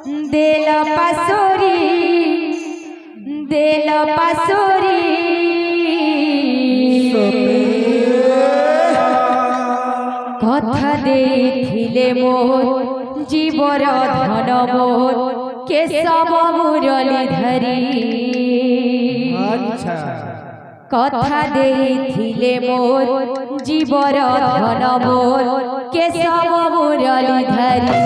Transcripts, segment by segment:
দেল পাশরি কথা ଦେଇଥିଲେ মোর জীবর ধন মোর কেশব মুরলীধরি কথা ଦେଇଥିଲେ মোর জীবর ধন মোর কেশব মুরলীধরি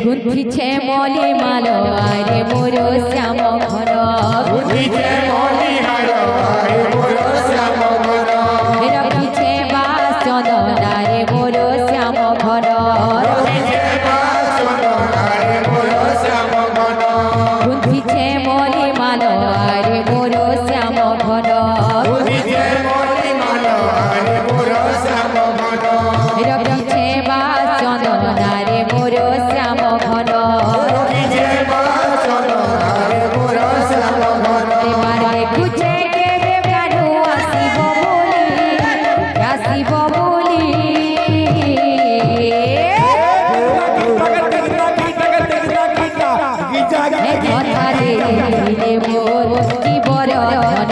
গুন্থিছে মলি মাল আরে মোর শ্যাম ঘন গুন্থিছে মলি মাল আরে মোর শ্যাম ঘন রখিছে বাস চন্দন আরে মোর শ্যাম ঘন রখিছে বাস চন্দন আরে মোর শ্যাম ঘন গুন্থিছে মলি মাল আরে মোর শ্যাম ঘন গুন্থিছে মলি মাল আরে মোর শ্যাম ঘন রখিছে বাস চন্দন আরে মোর শ্যাম ঘন রখিছে বাস চন্দন আরে মোর শ্যাম ঘন এবারে খুঁজে কেবে কানু আসিব বলি কথা দিলে মোর জীবর ধন